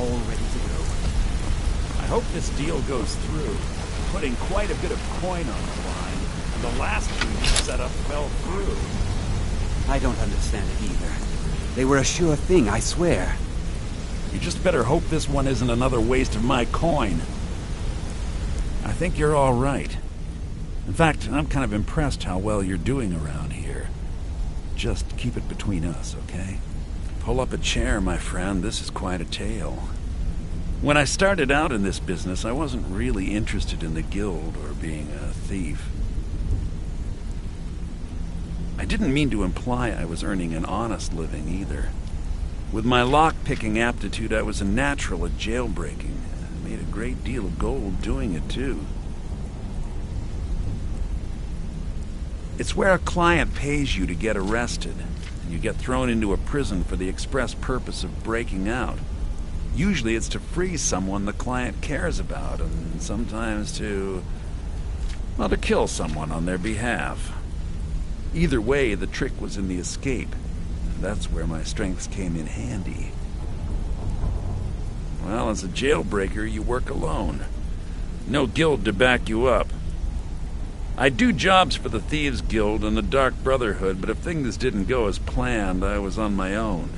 all ready to go. I hope this deal goes through. I'm putting quite a bit of coin on the line, and the last thing you set up fell through. I don't understand it either. They were a sure thing, I swear. You just better hope this one isn't another waste of my coin. I think you're all right. In fact, I'm kind of impressed how well you're doing around here. Just keep it between us, okay? Pull up a chair, my friend. This is quite a tale. When I started out in this business, I wasn't really interested in the guild or being a thief. I didn't mean to imply I was earning an honest living either. With my lock-picking aptitude, I was a natural at jailbreaking. I made a great deal of gold doing it, too. It's where a client pays you to get arrested, and you get thrown into a prison for the express purpose of breaking out. Usually it's to free someone the client cares about, and sometimes to kill someone on their behalf. Either way, the trick was in the escape. That's where my strengths came in handy. Well, as a jailbreaker, you work alone. No guild to back you up. I do jobs for the Thieves Guild and the Dark Brotherhood, but if things didn't go as planned, I was on my own.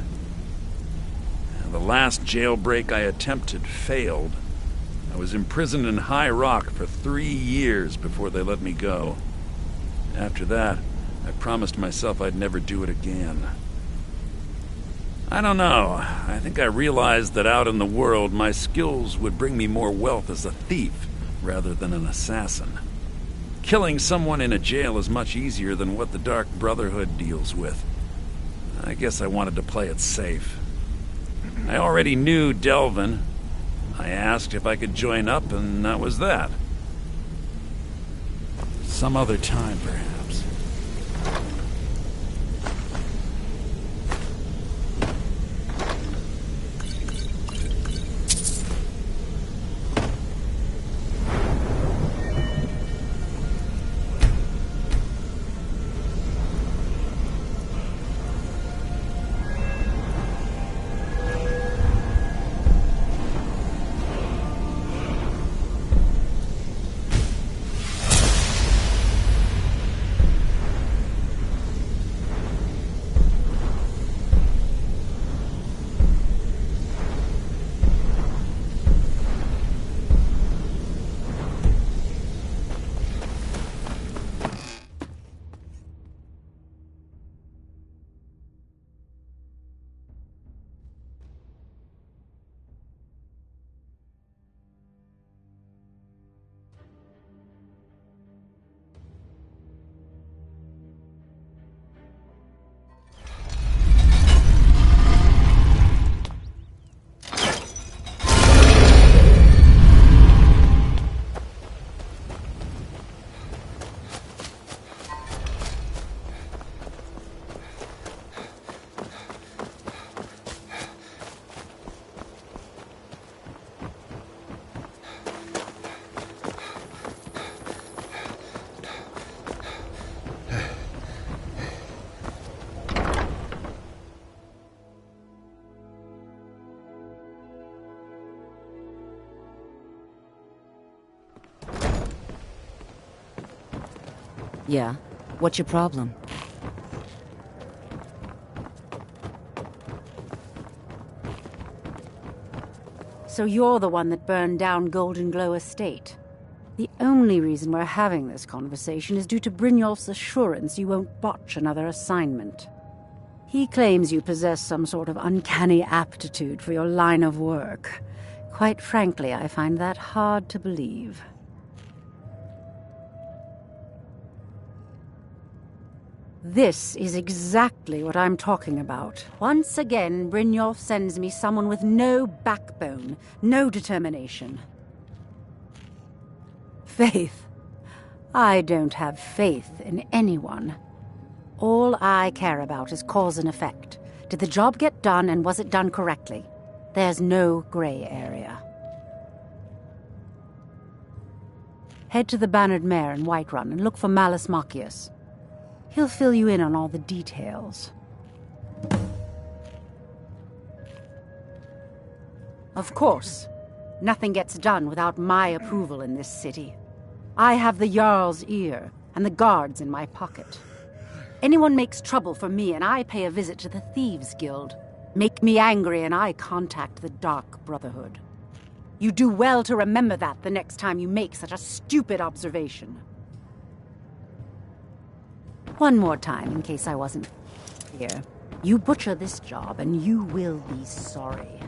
The last jailbreak I attempted failed. I was imprisoned in High Rock for 3 years before they let me go. After that, I promised myself I'd never do it again. I don't know. I think I realized that out in the world, my skills would bring me more wealth as a thief rather than an assassin. Killing someone in a jail is much easier than what the Dark Brotherhood deals with. I guess I wanted to play it safe. I already knew Delvin. I asked if I could join up, and that was that. Some other time, perhaps. Yeah? What's your problem? So you're the one that burned down Golden Glow Estate. The only reason we're having this conversation is due to Brynjolf's assurance you won't botch another assignment. He claims you possess some sort of uncanny aptitude for your line of work. Quite frankly, I find that hard to believe. This is exactly what I'm talking about. Once again, Brynjolf sends me someone with no backbone, no determination. Faith. I don't have faith in anyone. All I care about is cause and effect. Did the job get done, and was it done correctly? There's no gray area. Head to the Bannered Mare in Whiterun and look for Malus Machius. He'll fill you in on all the details. Of course. Nothing gets done without my approval in this city. I have the Jarl's ear and the guards in my pocket. Anyone makes trouble for me and I pay a visit to the Thieves Guild. Make me angry and I contact the Dark Brotherhood. You do well to remember that the next time you make such a stupid observation. One more time, in case I wasn't clear. You butcher this job and you will be sorry.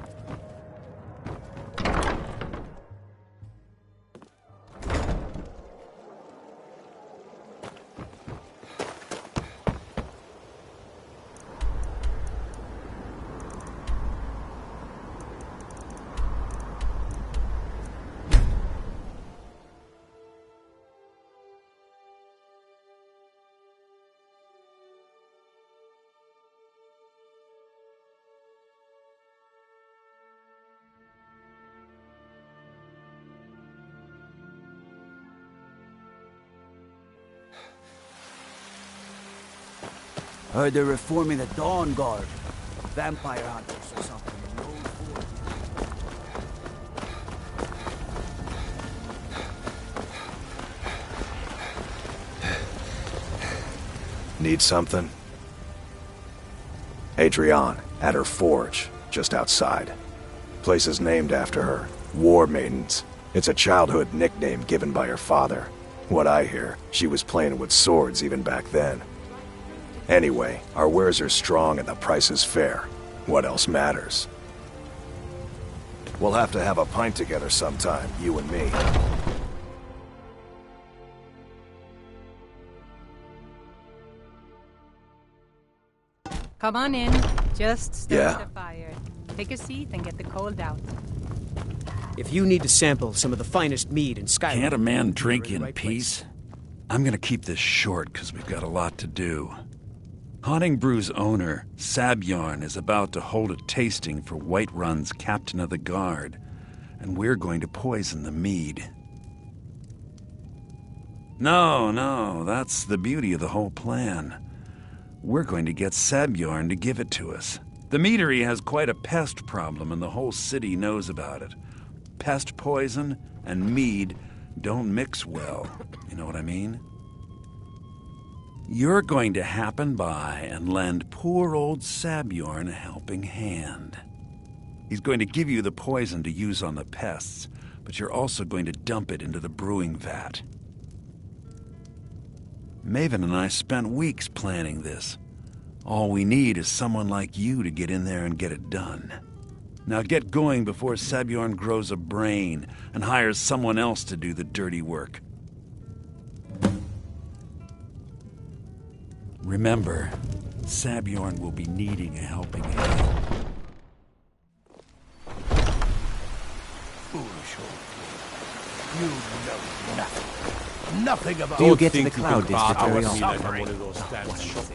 Heard they're reforming the Dawn Guard. Vampire hunters or something. in the old fort. Need something? Adrienne, at her forge, just outside. Place is named after her. War Maidens. It's a childhood nickname given by her father. What I hear, she was playing with swords even back then. Anyway, our wares are strong and the price is fair. What else matters? We'll have to have a pint together sometime, you and me. Come on in. Just start Yeah. the fire. Take a seat and get the cold out. If you need to sample some of the finest mead in Skyrim... Can't a man drink you're in the right place. peace? I'm gonna keep this short because we've got a lot to do. Haunting Brew's owner, Sabjorn, is about to hold a tasting for Whiterun's Captain of the Guard, and we're going to poison the mead. No, that's the beauty of the whole plan. We're going to get Sabjorn to give it to us. The meadery has quite a pest problem, and the whole city knows about it. Pest poison and mead don't mix well. You know what I mean? You're going to happen by and lend poor old Sabjorn a helping hand. He's going to give you the poison to use on the pests, but you're also going to dump it into the brewing vat. Maven and I spent weeks planning this. All we need is someone like you to get in there and get it done. Now get going before Sabjorn grows a brain and hires someone else to do the dirty work. Remember, Sabjorn will be needing a helping hand. Foolish old kid. You know nothing. Nothing about... Do you get to the Cloud District very often? Suffering. What do you say?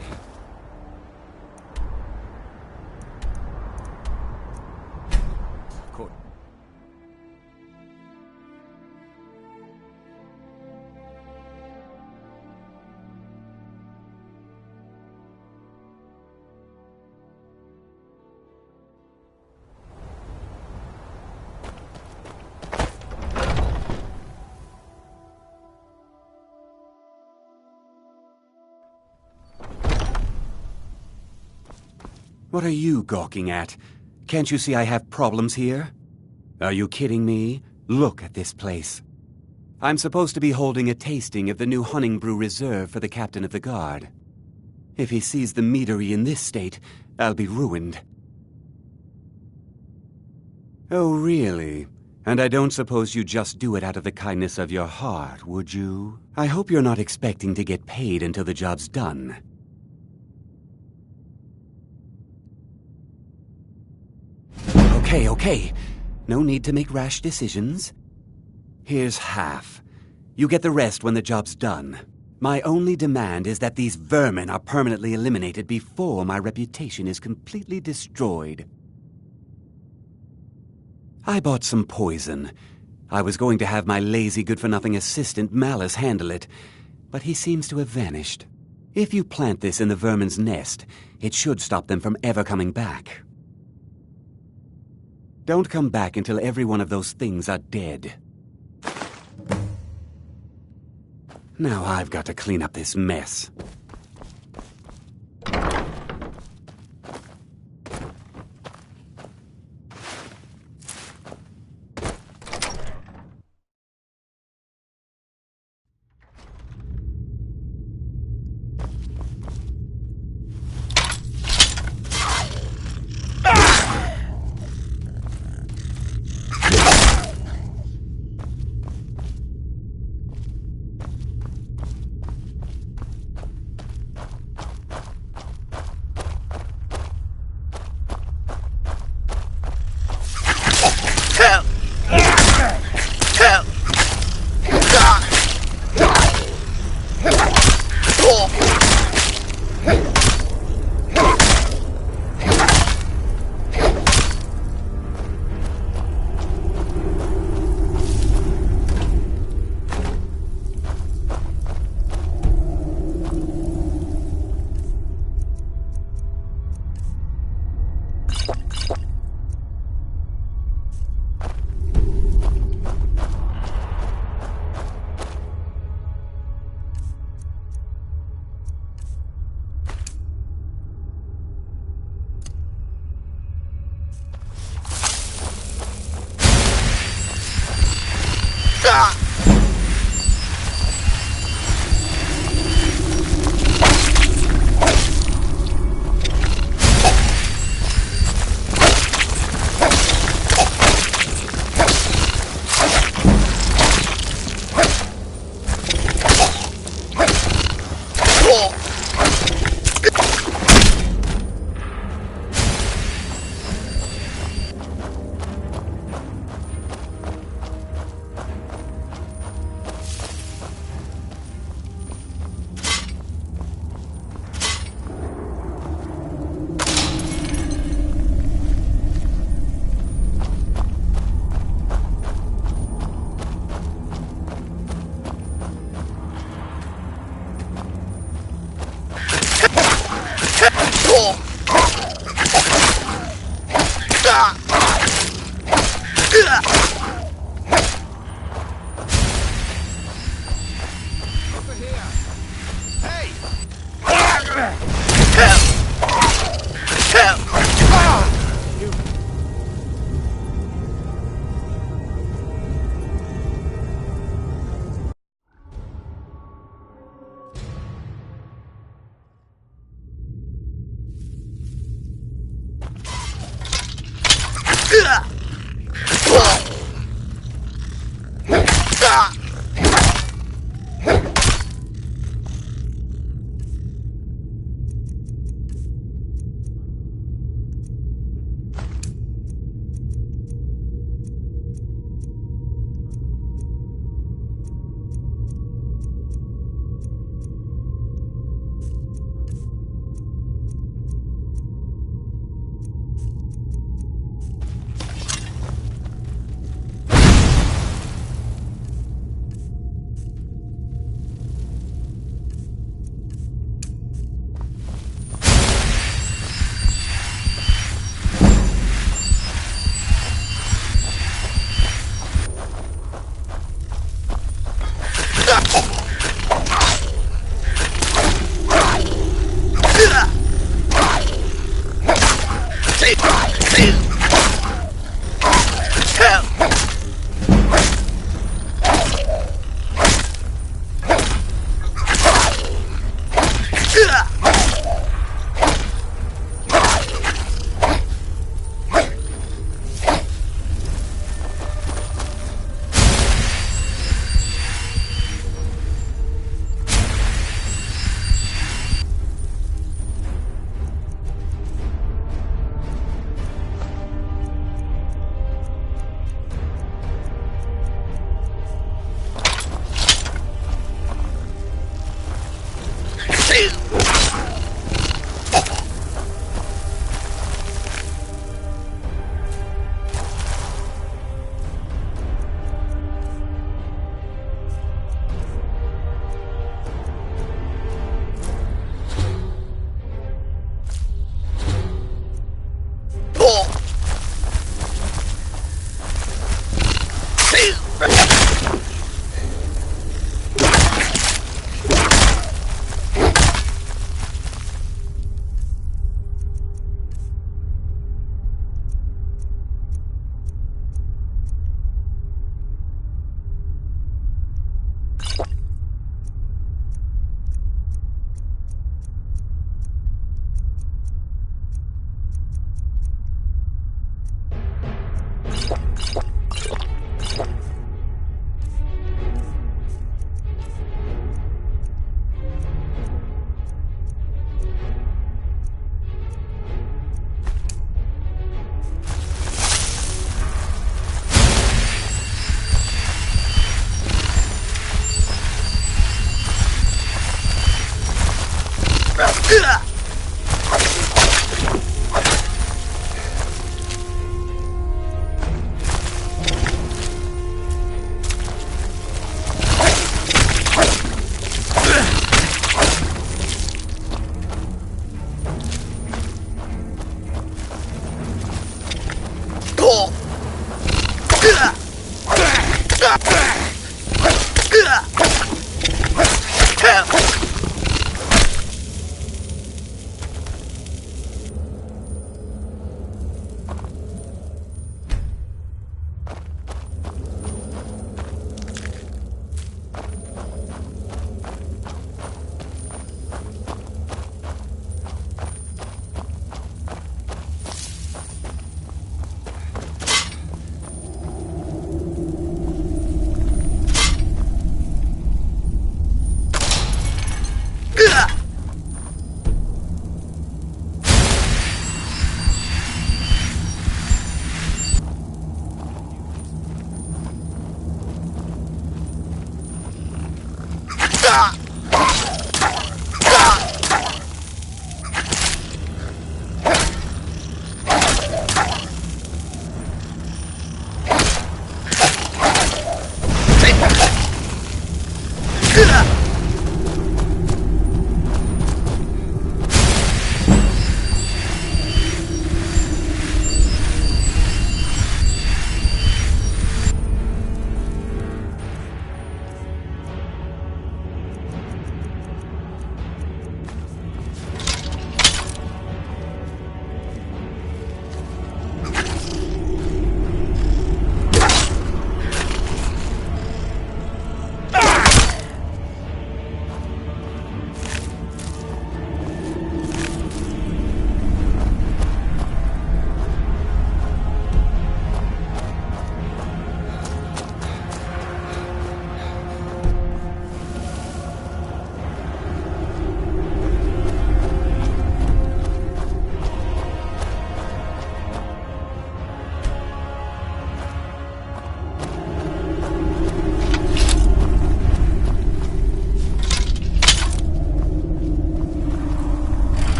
What are you gawking at? Can't you see I have problems here? Are you kidding me? Look at this place. I'm supposed to be holding a tasting of the new Hunting Brew Reserve for the Captain of the Guard. If he sees the meadery in this state, I'll be ruined. Oh, really? And I don't suppose you just do it out of the kindness of your heart, would you? I hope you're not expecting to get paid until the job's done. Okay. No need to make rash decisions. Here's half. You get the rest when the job's done. My only demand is that these vermin are permanently eliminated before my reputation is completely destroyed. I bought some poison. I was going to have my lazy good-for-nothing assistant Malice handle it, but he seems to have vanished. If you plant this in the vermin's nest, it should stop them from ever coming back. Don't come back until every one of those things are dead. Now I've got to clean up this mess.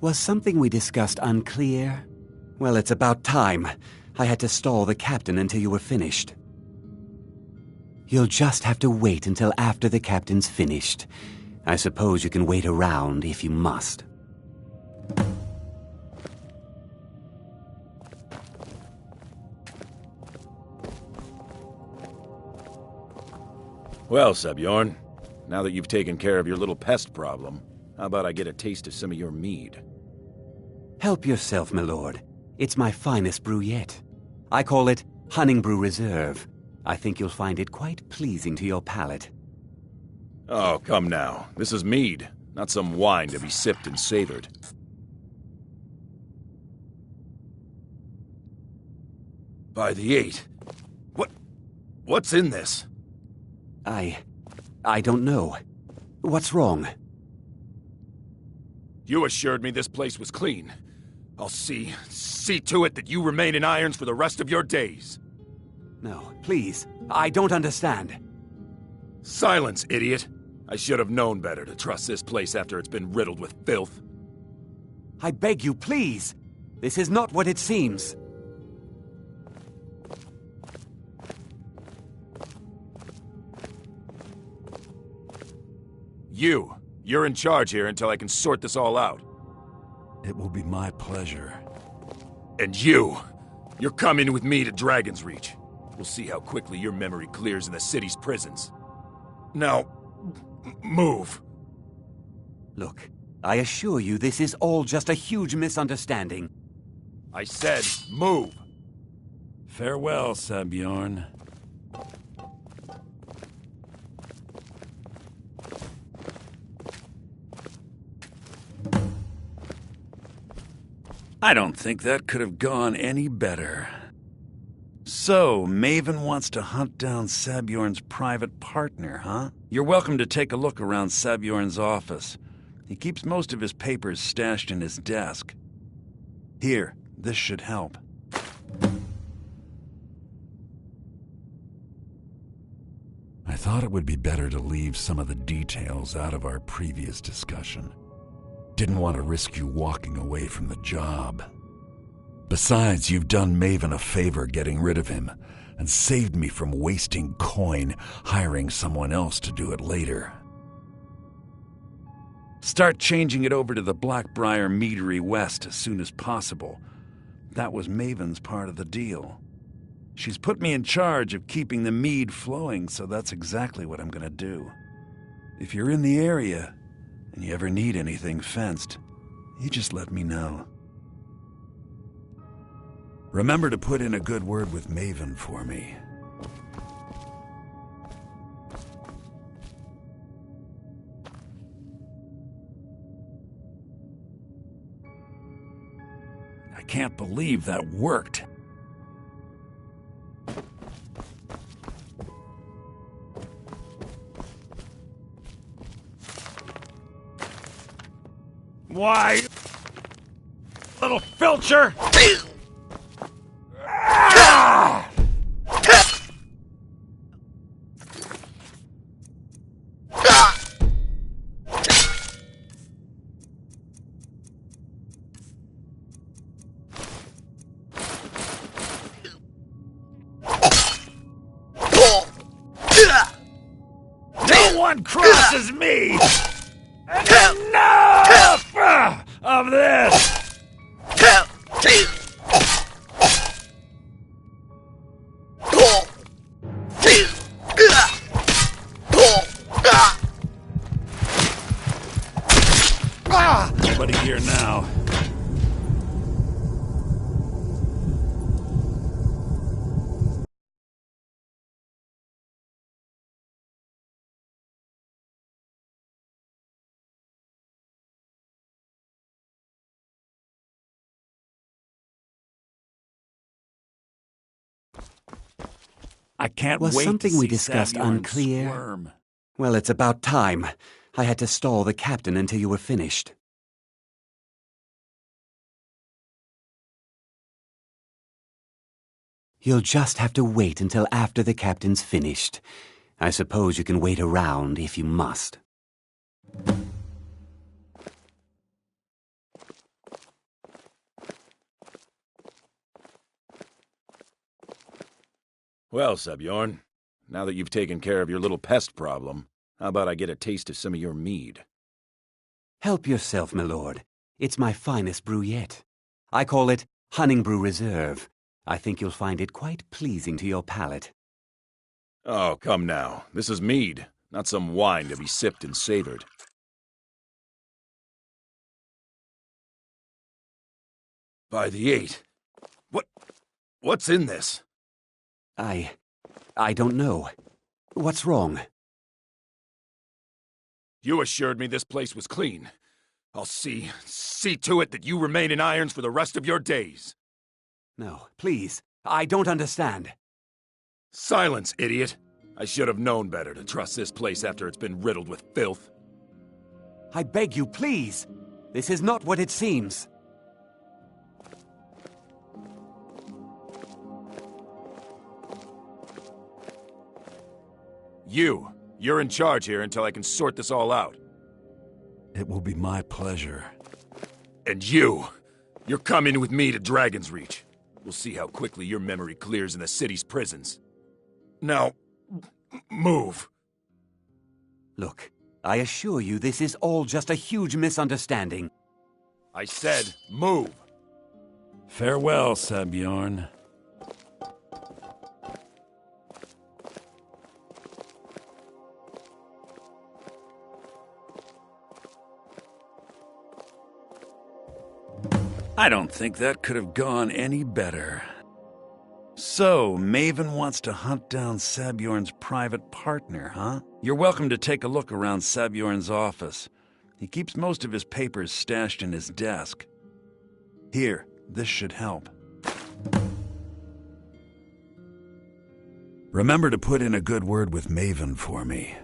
Was something we discussed unclear? Well, it's about time. I had to stall the captain until you were finished. You'll just have to wait until after the captain's finished. I suppose you can wait around if you must. Well, Sebjorn, now that you've taken care of your little pest problem, how about I get a taste of some of your mead? Help yourself, my lord. It's my finest brew yet. I call it Hunning Brew Reserve. I think you'll find it quite pleasing to your palate. Oh, come now. This is mead, not some wine to be sipped and savored. By the 8. What's in this? I don't know. What's wrong? You assured me this place was clean. I'll see to it that you remain in irons for the rest of your days. No, please. I don't understand. Silence, idiot. I should have known better to trust this place after it's been riddled with filth. I beg you, please. This is not what it seems. You're in charge here until I can sort this all out. It will be my pleasure. And you're coming with me to Dragon's Reach. We'll see how quickly your memory clears in the city's prisons. Now, move. Look, I assure you this is all just a huge misunderstanding. I said move. Farewell, Sebjorn. I don't think that could have gone any better. So, Maven wants to hunt down Sebjorn's private partner, huh? You're welcome to take a look around Sebjorn's office. He keeps most of his papers stashed in his desk. Here, this should help. I thought it would be better to leave some of the details out of our previous discussion. Didn't want to risk you walking away from the job. Besides, you've done Maven a favor getting rid of him, and saved me from wasting coin hiring someone else to do it later. Start changing it over to the Blackbriar Meadery West as soon as possible. That was Maven's part of the deal. She's put me in charge of keeping the mead flowing, so that's exactly what I'm gonna do. If you're in the area, and you ever need anything fenced, you just let me know. Remember to put in a good word with Maven for me. I can't believe that worked. Why? Little filcher! No one crosses me! Enough of this! Nobody here now. I can't Was wait something to we see discussed Sebjorn unclear? squirm. Well, it's about time. I had to stall the captain until you were finished. You'll just have to wait until after the captain's finished. I suppose you can wait around if you must. Well, Sebjorn, now that you've taken care of your little pest problem, how about I get a taste of some of your mead? Help yourself, my lord. It's my finest brew yet. I call it Hunning Brew Reserve. I think you'll find it quite pleasing to your palate. Oh, come now. This is mead, not some wine to be sipped and savored. By the 8. What's in this? I don't know. What's wrong? You assured me this place was clean. I'll see to it that you remain in irons for the rest of your days. No, please. I don't understand. Silence, idiot. I should have known better to trust this place after it's been riddled with filth. I beg you, please. This is not what it seems. You're in charge here until I can sort this all out. It will be my pleasure. And you're coming with me to Dragon's Reach. We'll see how quickly your memory clears in the city's prisons. Now, move. Look, I assure you this is all just a huge misunderstanding. I said, move. Farewell, Sebjorn. I don't think that could have gone any better. So, Maven wants to hunt down Sebjorn's private partner, huh? You're welcome to take a look around Sebjorn's office. He keeps most of his papers stashed in his desk. Here, this should help. Remember to put in a good word with Maven for me.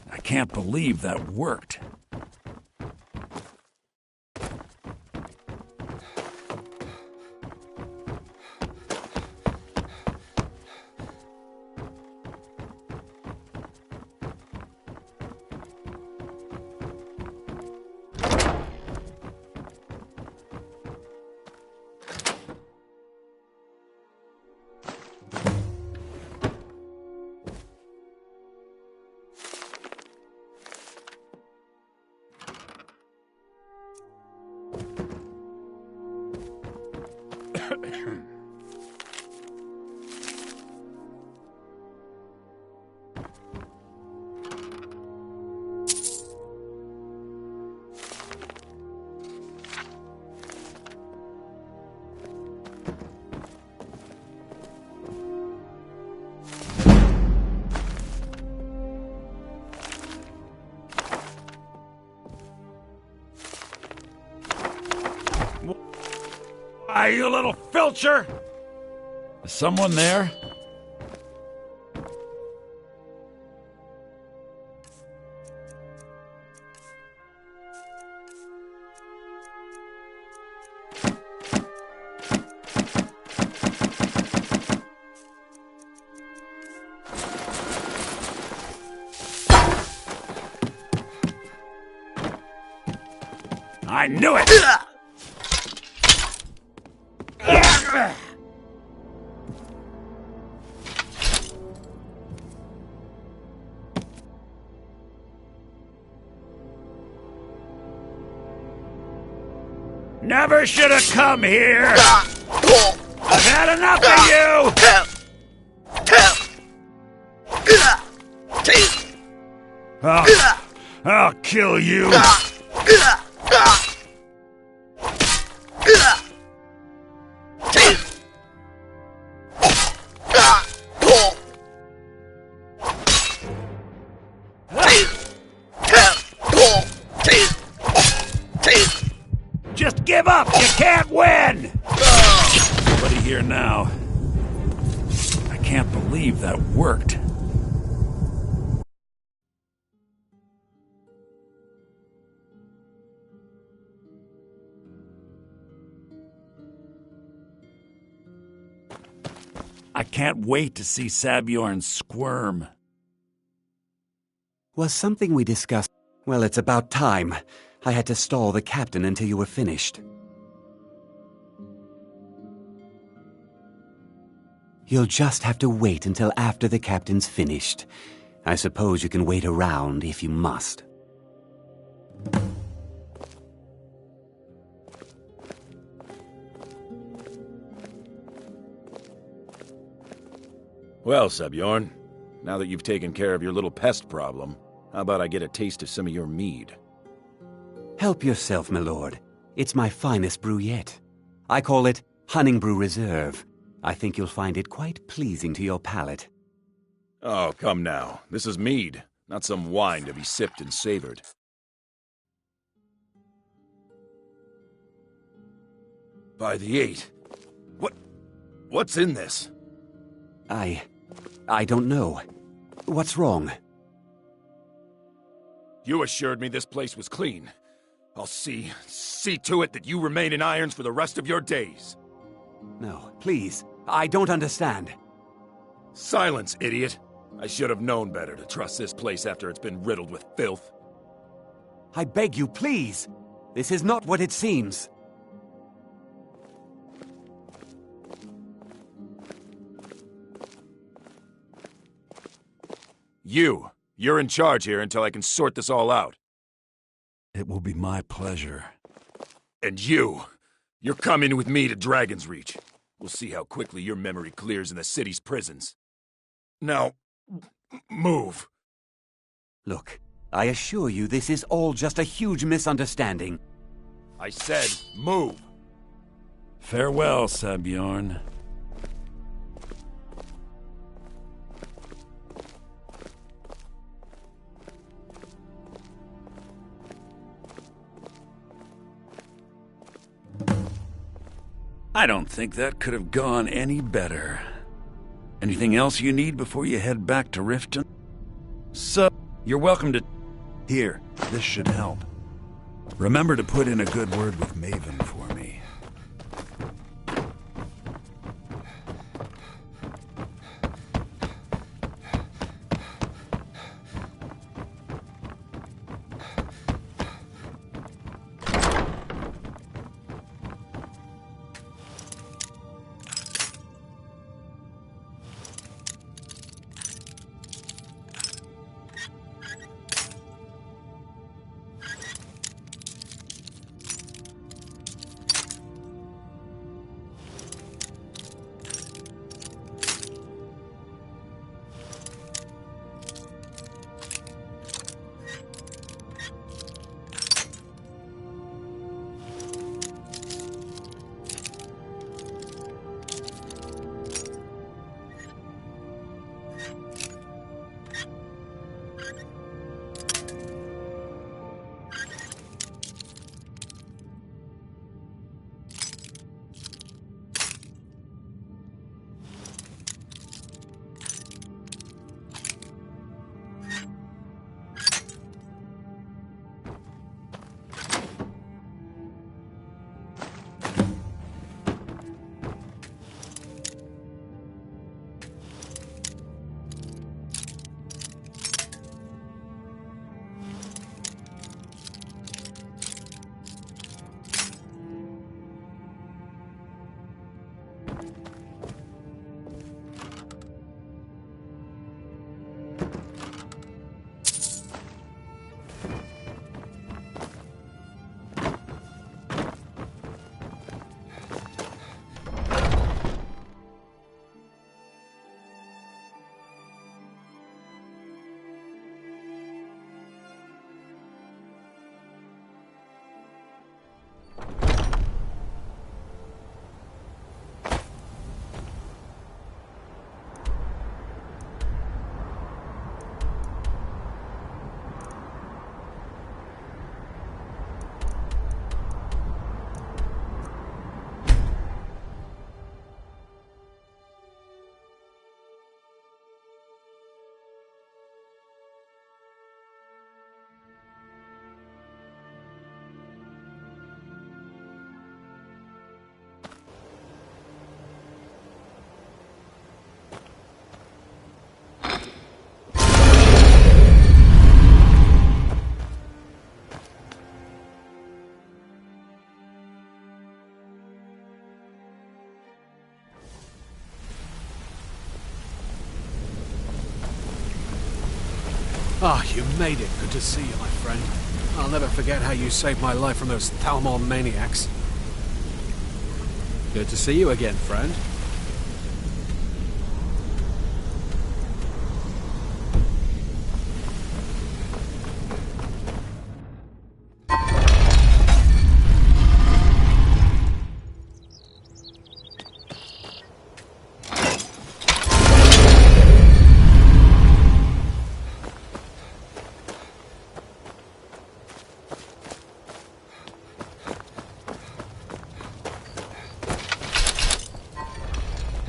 I can't believe that worked. Why, you little filcher! Is someone there? I knew it! Never should have come here! I've had enough of you! I'll kill you! Give up! You can't win! Nobody here now. I can't believe that worked. I can't wait to see Sabjorn squirm. Was something we discussed? Well, it's about time. I had to stall the captain until you were finished. You'll just have to wait until after the captain's finished. I suppose you can wait around if you must. Well, Sabjorn, now that you've taken care of your little pest problem, how about I get a taste of some of your mead? Help yourself, my lord. It's my finest brew yet. I call it Hunning Brew Reserve. I think you'll find it quite pleasing to your palate. Oh, come now. This is mead, not some wine to be sipped and savored. By the 8. What's in this? I don't know. What's wrong? You assured me this place was clean. I'll see to it that you remain in irons for the rest of your days. No, please. I don't understand. Silence, idiot. I should have known better to trust this place after it's been riddled with filth. I beg you, please. This is not what it seems. You're in charge here until I can sort this all out. It will be my pleasure. And you're coming with me to Dragon's Reach. We'll see how quickly your memory clears in the city's prisons. Now, move. Look, I assure you this is all just a huge misunderstanding. I said move. Farewell, Sabjorn. I don't think that could have gone any better. Anything else you need before you head back to Riften? So, you're welcome to... Here, this should help. Remember to put in a good word with Maven for me. Ah, you made it. Good to see you, my friend. I'll never forget how you saved my life from those Thalmor maniacs. Good to see you again, friend.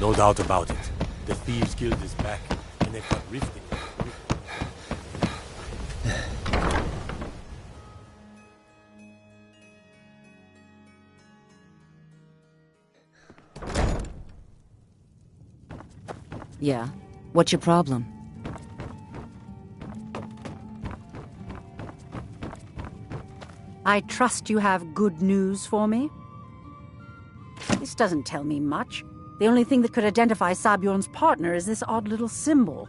No doubt about it. The Thieves Guild is back, and they've got rifting. Yeah? What's your problem? I trust you have good news for me? This doesn't tell me much. The only thing that could identify Sabjorn's partner is this odd little symbol.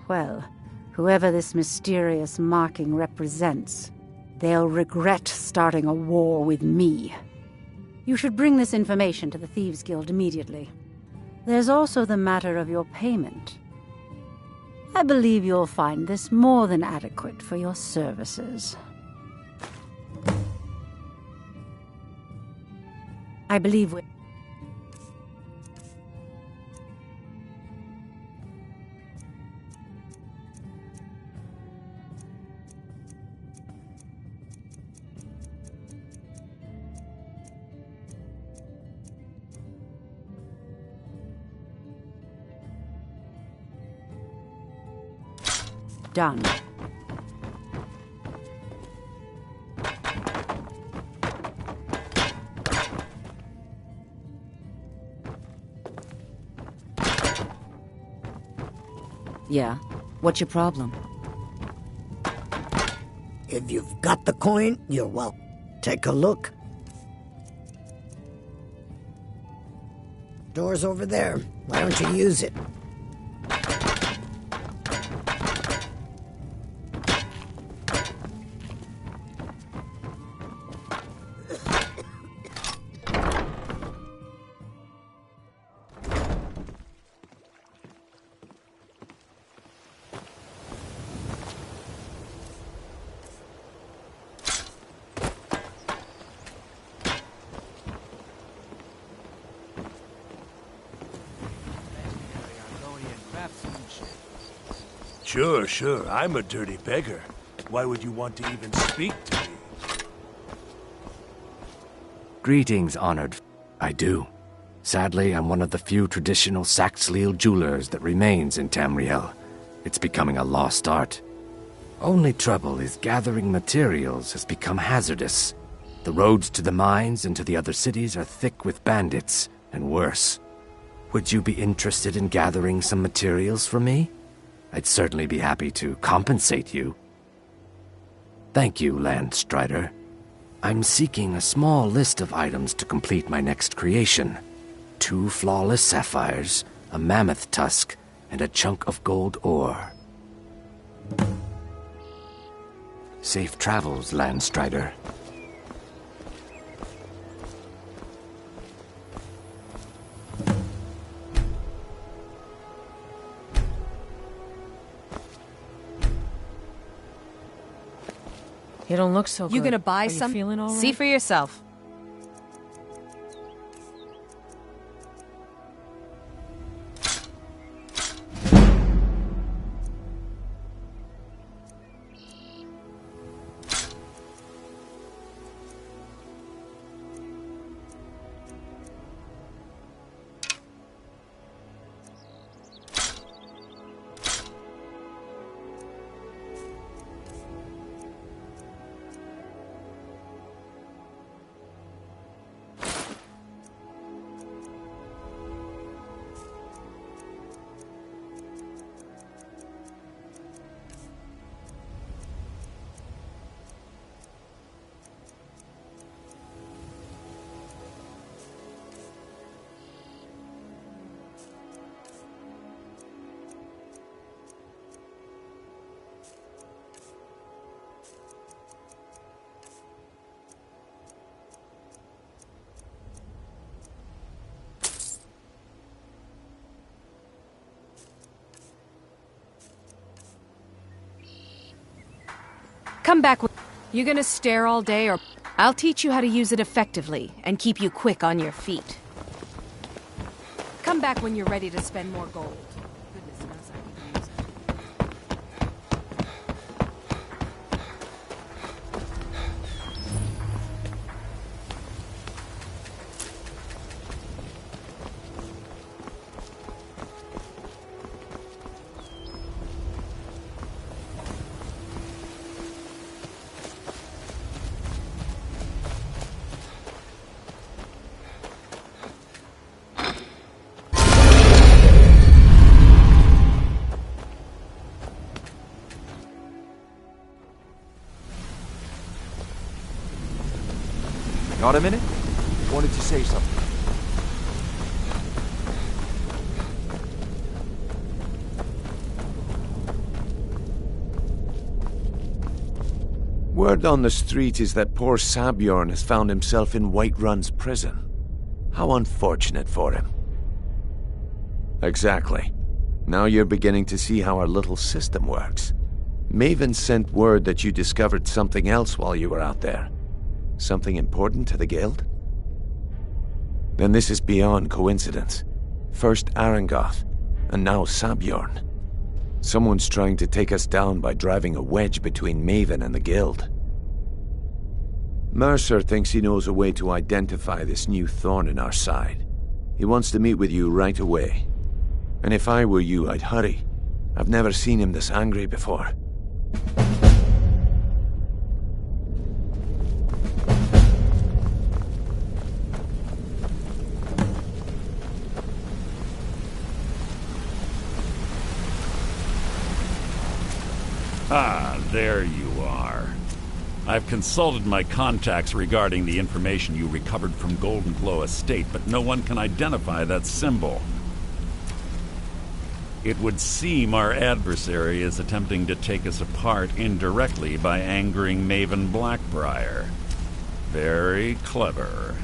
Well, whoever this mysterious marking represents, they'll regret starting a war with me. You should bring this information to the Thieves Guild immediately. There's also the matter of your payment. I believe you'll find this more than adequate for your services. I believe we... Done. Yeah? What's your problem? If you've got the coin, you're welcome. Take a look. Door's over there. Why don't you use it? Sure. I'm a dirty beggar. Why would you want to even speak to me? Greetings, honored. I do. Sadly, I'm one of the few traditional Saxhleel jewelers that remains in Tamriel. It's becoming a lost art. Only trouble is gathering materials has become hazardous. The roads to the mines and to the other cities are thick with bandits, and worse. Would you be interested in gathering some materials for me? I'd certainly be happy to compensate you. Thank you, Landstrider. I'm seeking a small list of items to complete my next creation. 2 flawless sapphires, a mammoth tusk, and a chunk of gold ore. Safe travels, Landstrider. You don't look so good. You gonna buy Are some? You feeling all right? See for yourself. Come back when... You gonna stare all day, or... I'll teach you how to use it effectively, and keep you quick on your feet. Come back when you're ready to spend more gold. Goodness knows I could use it. Got a minute? Wanted to say something. Word on the street is that poor Sabjorn has found himself in Whiterun's prison. How unfortunate for him. Exactly. Now you're beginning to see how our little system works. Maven sent word that you discovered something else while you were out there. Something important to the Guild? Then this is beyond coincidence. First Arangoth, and now Sabjorn. Someone's trying to take us down by driving a wedge between Maven and the Guild. Mercer thinks he knows a way to identify this new thorn in our side. He wants to meet with you right away. And if I were you, I'd hurry. I've never seen him this angry before. Ah, there you are. I've consulted my contacts regarding the information you recovered from Golden Glow Estate, but no one can identify that symbol. It would seem our adversary is attempting to take us apart indirectly by angering Maven Blackbriar. Very clever.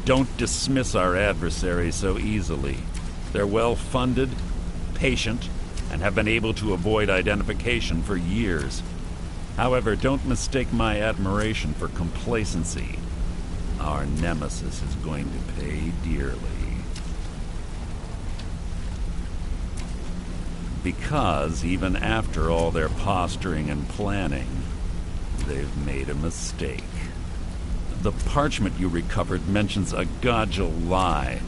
Don't dismiss our adversary so easily. They're well-funded, patient, and have been able to avoid identification for years. However, don't mistake my admiration for complacency. Our nemesis is going to pay dearly. Because even after all their posturing and planning, they've made a mistake. The parchment you recovered mentions a Godjal lie.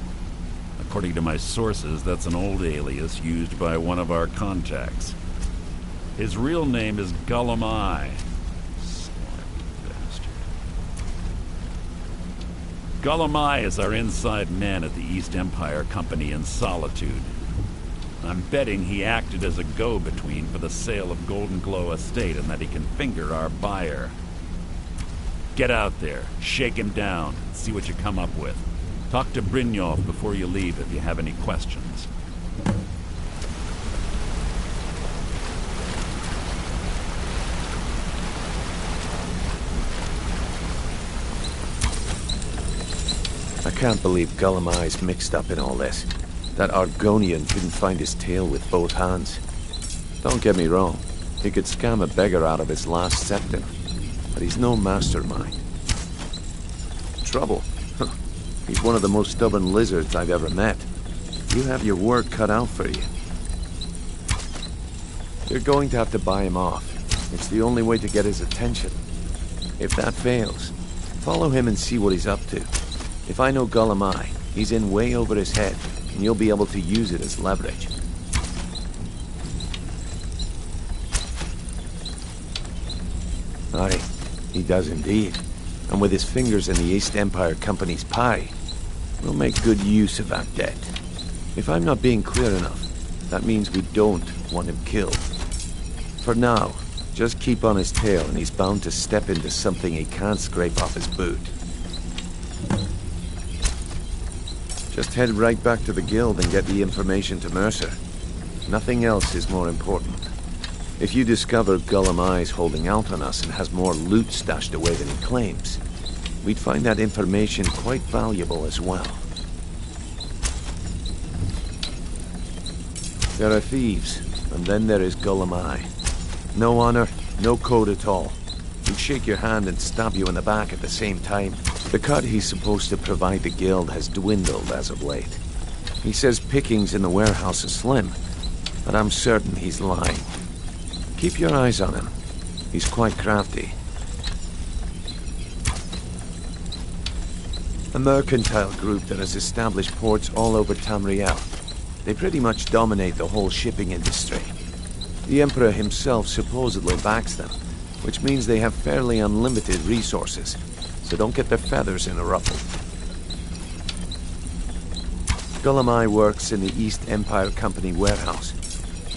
According to my sources, that's an old alias used by one of our contacts. His real name is Gullum Eye. Slimy bastard. Gullum Eye is our inside man at the East Empire Company in Solitude. I'm betting he acted as a go-between for the sale of Golden Glow Estate and that he can finger our buyer. Get out there, shake him down, and see what you come up with. Talk to Brynjolf before you leave if you have any questions. I can't believe Gullum Eye's mixed up in all this. That Argonian couldn't find his tail with both hands. Don't get me wrong, he could scam a beggar out of his last septim, but he's no mastermind. Trouble? He's one of the most stubborn lizards I've ever met. You have your work cut out for you. You're going to have to buy him off. It's the only way to get his attention. If that fails, follow him and see what he's up to. If I know Gullum Eye, he's in way over his head, and you'll be able to use it as leverage. Aye, he does indeed. And with his fingers in the East Empire Company's pie, we'll make good use of that debt. If I'm not being clear enough, that means we don't want him killed. For now, just keep on his tail and he's bound to step into something he can't scrape off his boot. Just head right back to the guild and get the information to Mercer. Nothing else is more important. If you discover Gullum Eye's holding out on us and has more loot stashed away than he claims, we'd find that information quite valuable as well. There are thieves, And then there is Gulamai. No honor, no code at all. He'd shake your hand and stab you in the back at the same time. The cut he's supposed to provide the guild has dwindled as of late. He says pickings in the warehouse are slim, but I'm certain he's lying. Keep your eyes on him. He's quite crafty. A mercantile group that has established ports all over Tamriel. They pretty much dominate the whole shipping industry. The Emperor himself supposedly backs them, which means they have fairly unlimited resources, so don't get their feathers in a ruffle. Gulamai works in the East Empire Company warehouse.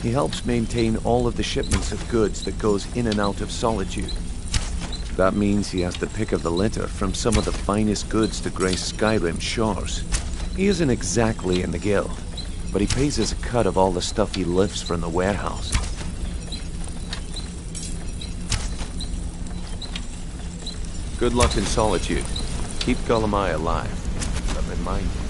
He helps maintain all of the shipments of goods that goes in and out of Solitude. That means he has the pick of the litter from some of the finest goods to grace Skyrim shores. He isn't exactly in the guild, but he pays us a cut of all the stuff he lifts from the warehouse. Good luck in Solitude. Keep Gulamai alive. But remind him.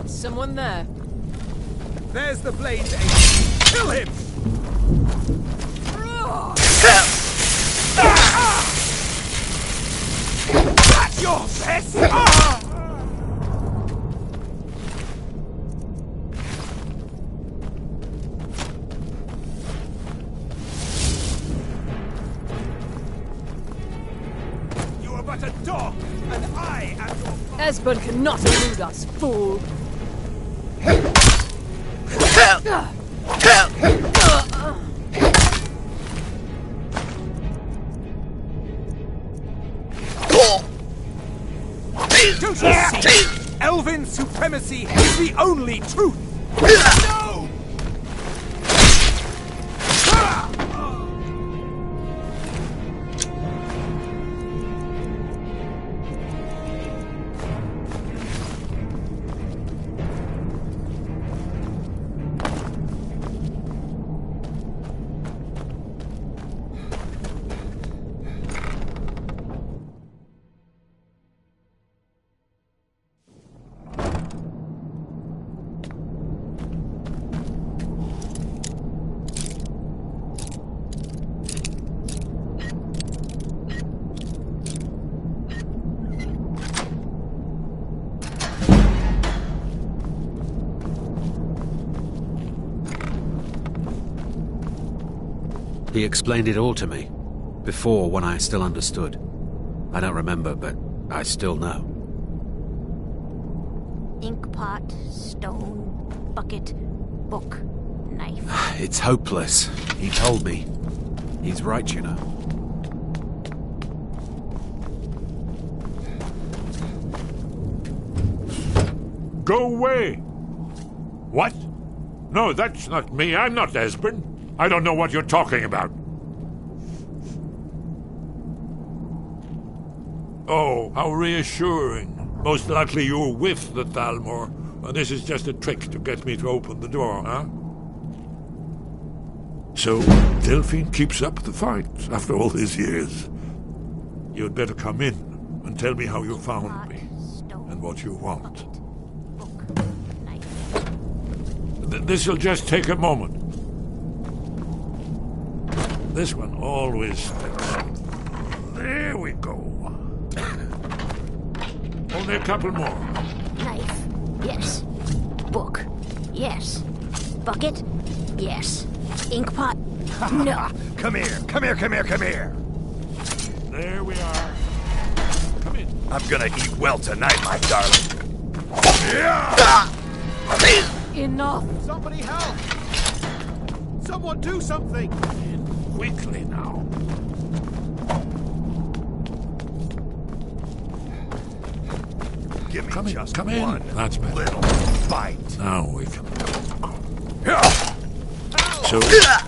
Someone there. There's the blade agent. Kill him! That's your best! You are but a dog, and I am your father. Esbern cannot elude us, fool! Don't you see? Elven supremacy is the only truth! No! He explained it all to me. Before, when I still understood. I don't remember, but I still know. Inkpot, stone, bucket, book, knife. It's hopeless. He told me. He's right, you know. Go away! What? No, that's not me. I'm not Esbern. I don't know what you're talking about. Oh, how reassuring. Most likely you're with the Thalmor, and this is just a trick to get me to open the door, huh? So, Delphine keeps up the fight after all these years. You'd better come in and tell me how you found me, and what you want. This'll just take a moment. This one always sticks. There we go. Only a couple more. Knife, yes. Book, yes. Bucket, yes. Inkpot, no. Come here, come here, come here, come here. There we are. Come in. I'm gonna eat well tonight, my darling. Enough! Somebody help! Someone do something! Quickly now. Give me just come in. one That's better. little bite. Now we can So,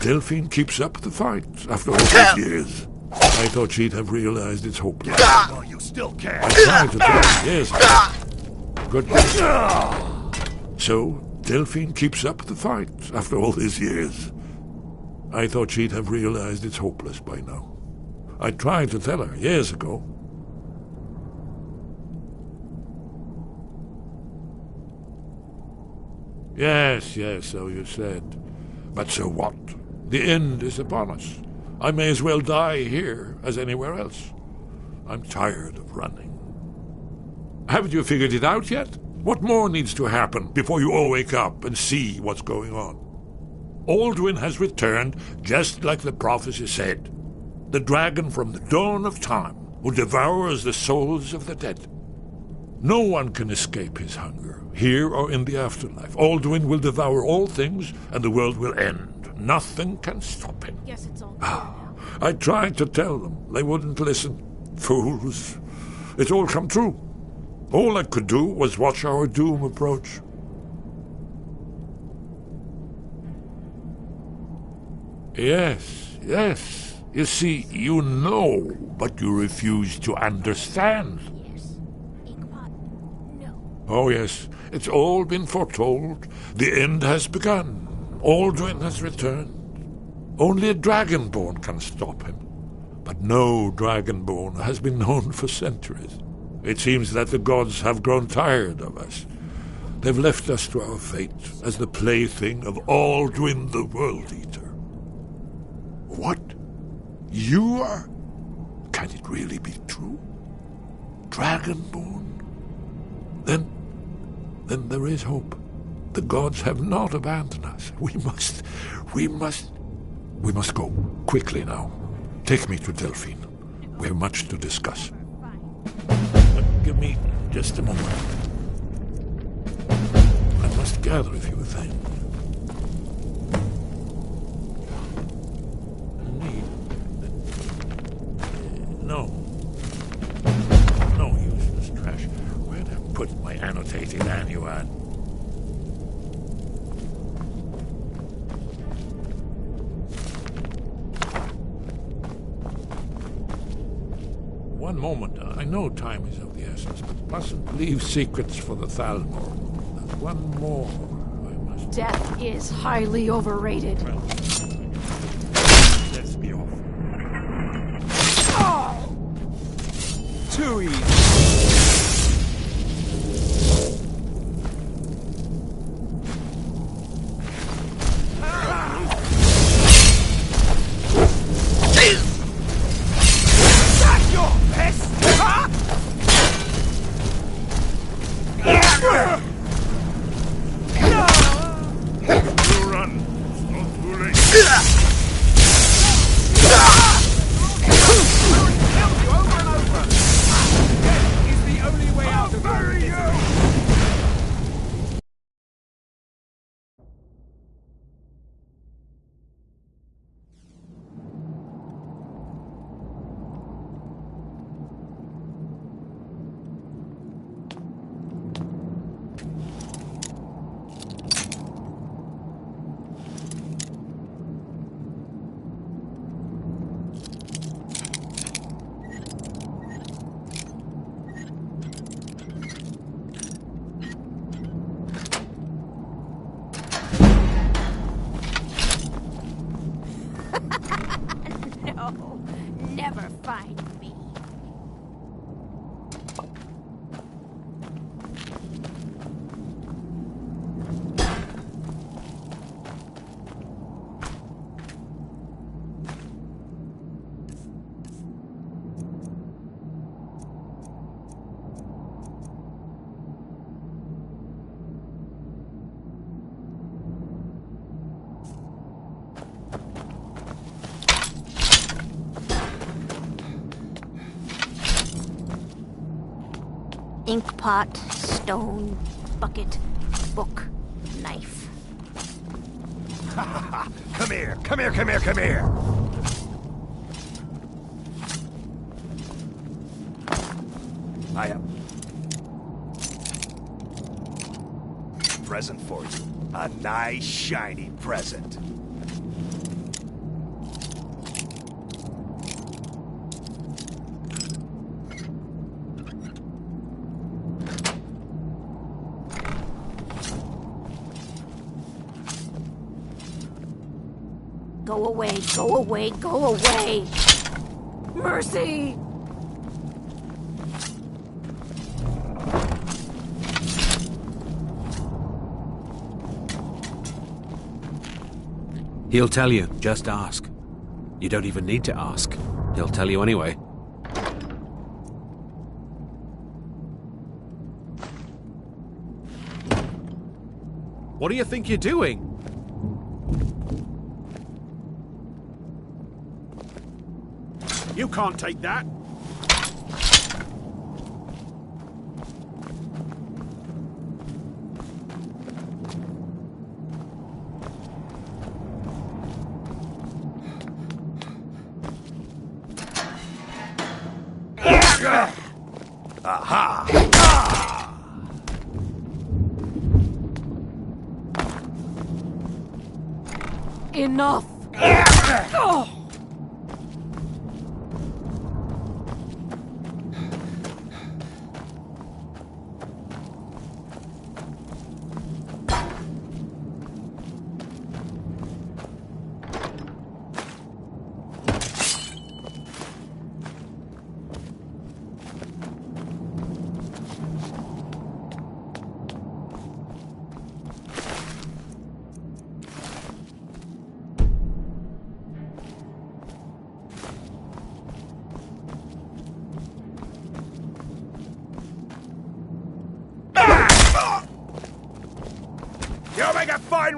Delphine keeps up the fight after all these years. I thought she'd have realized it's hopeless. Well, you still can. I tried to tell her, yes. Good question. So, Delphine keeps up the fight after all these years. I thought she'd have realized it's hopeless by now. I tried to tell her years ago. Yes, so you said. But so what? The end is upon us. I may as well die here as anywhere else. I'm tired of running. Haven't you figured it out yet? What more needs to happen before you all wake up and see what's going on? Aldwin has returned just like the prophecy said. The dragon from the dawn of time who devours the souls of the dead. No one can escape his hunger, here or in the afterlife. Aldwin will devour all things, and the world will end. Nothing can stop him. Guess it's all I tried to tell them. They wouldn't listen. Fools. It's all come true. All I could do was watch our doom approach. Yes. You see, you know, but you refuse to understand. Oh, yes. It's all been foretold. The end has begun. Aldrin has returned. Only a dragonborn can stop him. But no dragonborn has been known for centuries. It seems that the gods have grown tired of us. They've left us to our fate as the plaything of Aldwin the World Eater. What? You are? Can it really be true? Dragonborn? Then there is hope. The gods have not abandoned us. We must go quickly now. Take me to Delphine. We have much to discuss. Give me just a moment. I must gather a few things. No useless trash. Where'd I put my annotated annual? One moment. I know time is of the essence, but mustn't leave secrets for the Thalmor. There's one more I must... Death is highly overrated. Well, let's be off. Too easy. Never find me. Inkpot, stone, bucket, book, knife. Come here. I am. present for you. A nice, shiny present. Go away, go away, go away! Mercy! He'll tell you. Just ask. You don't even need to ask. He'll tell you anyway. What do you think you're doing? You can't take that. Aha! Enough! Oh. You'll make a fine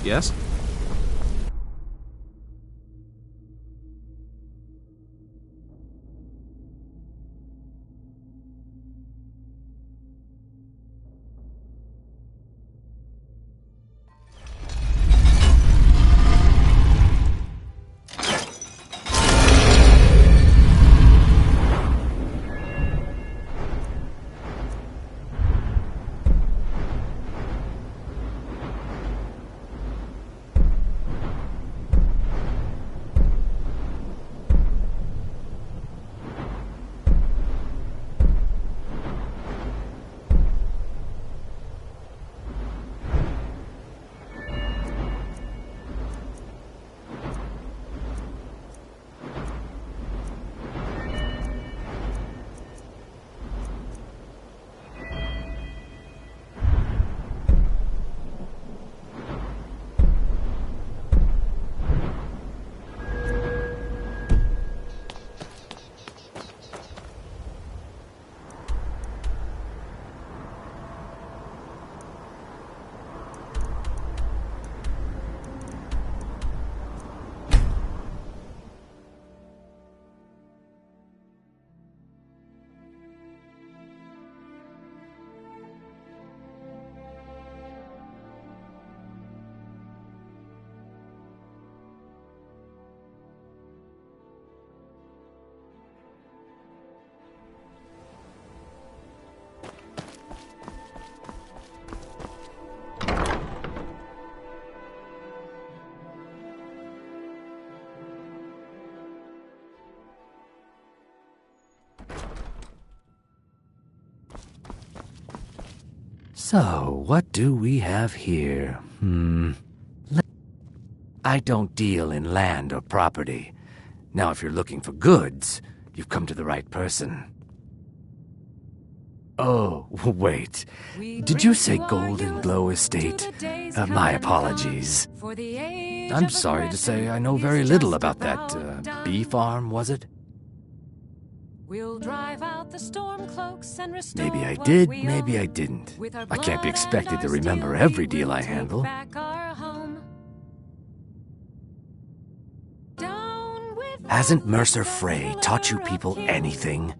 Yes? So, what do we have here? I don't deal in land or property. Now, if you're looking for goods, you've come to the right person. Oh, wait. Did you say Golden Glow Estate? My apologies. I'm sorry to say I know very little about that bee farm, was it? We'll drive out the storm cloaks and restore Maybe I did, maybe I didn't. I can't be expected to remember every deal I handle. Hasn't Mercer Frey taught you people anything?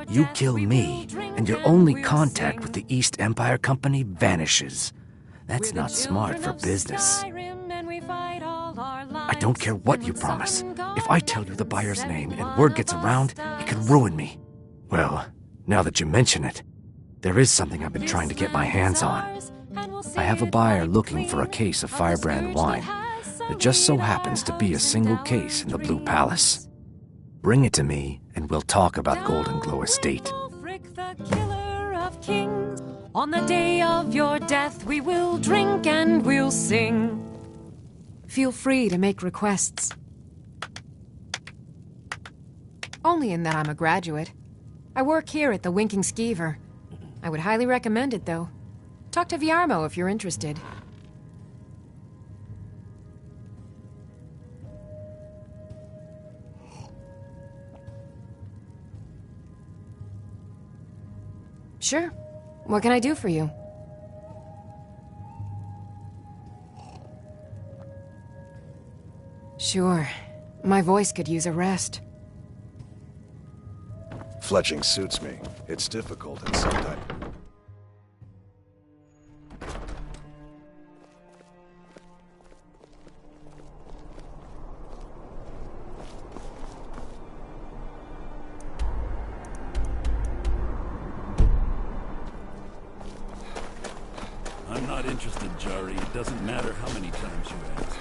You kill me, and your only contact with the East Empire Company vanishes. That's not smart for business. I don't care what you promise. If I tell you the buyer's name and word gets around, it could ruin me. Well, now that you mention it, there is something I've been trying to get my hands on. I have a buyer looking for a case of Firebrand wine. It just so happens to be a single case in the Blue Palace. Bring it to me, and we'll talk about Golden Glow Estate. On the day of your death, we will drink and we'll sing. Feel free to make requests. Only in that I'm a graduate. I work here at the Winking Skeever. I would highly recommend it, though. Talk to Viarmo if you're interested. Sure. What can I do for you? Sure. My voice could use a rest. Fletching suits me. It's difficult and sometimes... I'm not interested, Jari. It doesn't matter how many times you ask.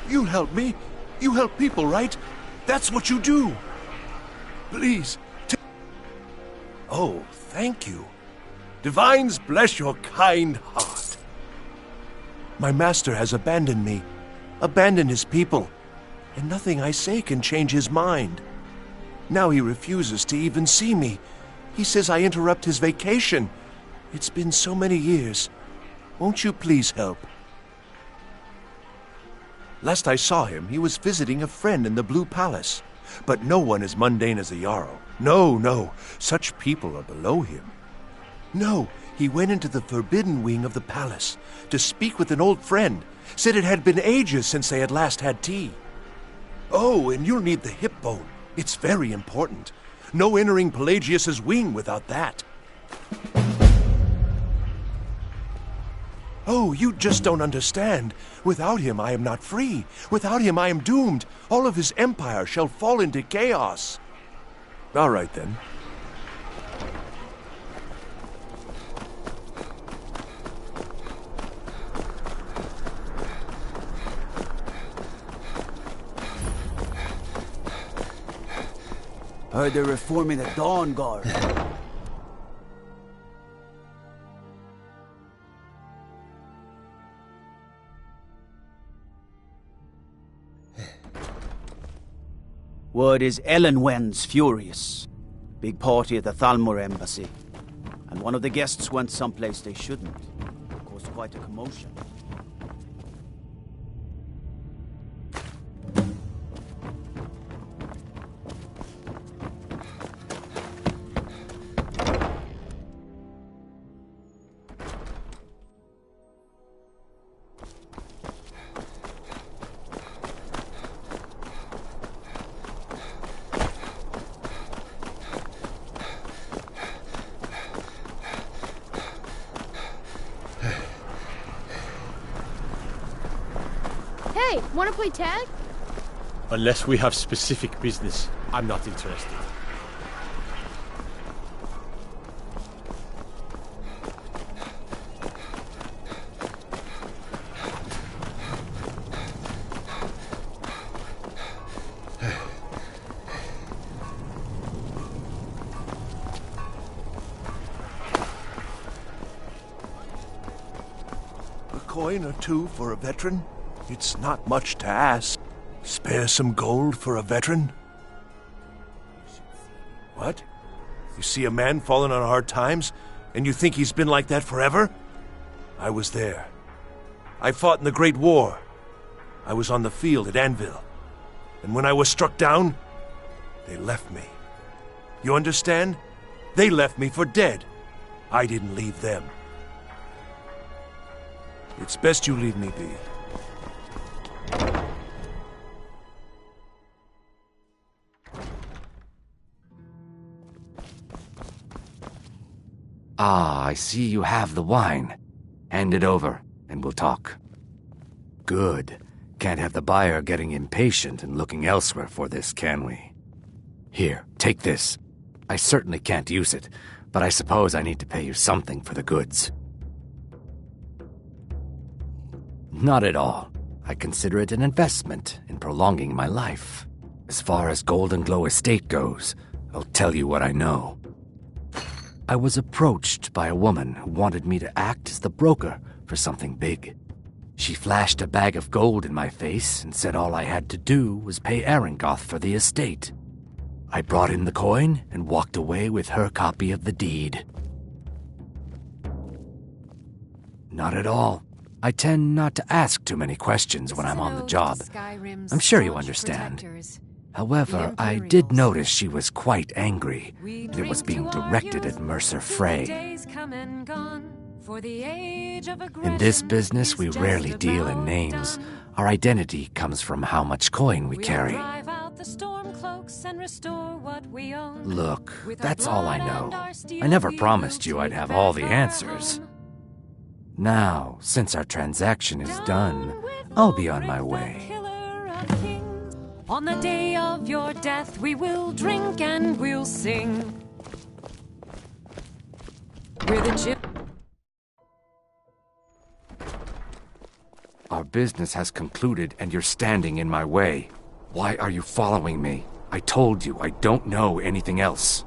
You help me. You help people, right? That's what you do. Please. Oh, thank you. Divines bless your kind heart. My master has abandoned me, abandoned his people, and nothing I say can change his mind. Now he refuses to even see me. He says I interrupt his vacation, It's been so many years. Won't you please help? Last I saw him, he was visiting a friend in the Blue Palace. But no one as mundane as a Jarl. No, no. Such people are below him. No, he went into the forbidden wing of the palace to speak with an old friend. Said it had been ages since they had last had tea. Oh, and you'll need the hip bone. It's very important. No entering Pelagius's wing without that. Oh, you just don't understand. Without him, I am not free. Without him, I am doomed. All of his empire shall fall into chaos. All right, then. Heard they're reforming the Dawn Guard. Word is Ellenwen's furious. Big party at the Thalmor embassy. And one of the guests went someplace they shouldn't. Caused quite a commotion. Hey, wanna play tag? Unless we have specific business, I'm not interested. A coin or two for a veteran? It's not much to ask. Spare some gold for a veteran? What? You see a man falling on hard times, and you think he's been like that forever? I was there. I fought in the Great War. I was on the field at Anvil. And when I was struck down, they left me. You understand? They left me for dead. I didn't leave them. It's best you leave me be. Ah, I see you have the wine. Hand it over, and we'll talk. Good. Can't have the buyer getting impatient and looking elsewhere for this, can we? Here, take this. I certainly can't use it, but I suppose I need to pay you something for the goods. Not at all. I consider it an investment in prolonging my life. As far as Golden Glow Estate goes, I'll tell you what I know. I was approached by a woman who wanted me to act as the broker for something big. She flashed a bag of gold in my face and said all I had to do was pay Arengoth for the estate. I brought in the coin and walked away with her copy of the deed. Not at all. I tend not to ask too many questions when I'm on the job. I'm sure you understand. However, I did notice she was quite angry. It was being directed at Mercer Frey. In this business, we rarely deal in names. Our identity comes from how much coin we carry. Look, that's all I know. I never promised you I'd have all the answers. Now, since our transaction is done, I'll be on my way. On the day of your death, we will drink and we'll sing. We're the Our business has concluded and you're standing in my way. Why are you following me? I told you I don't know anything else.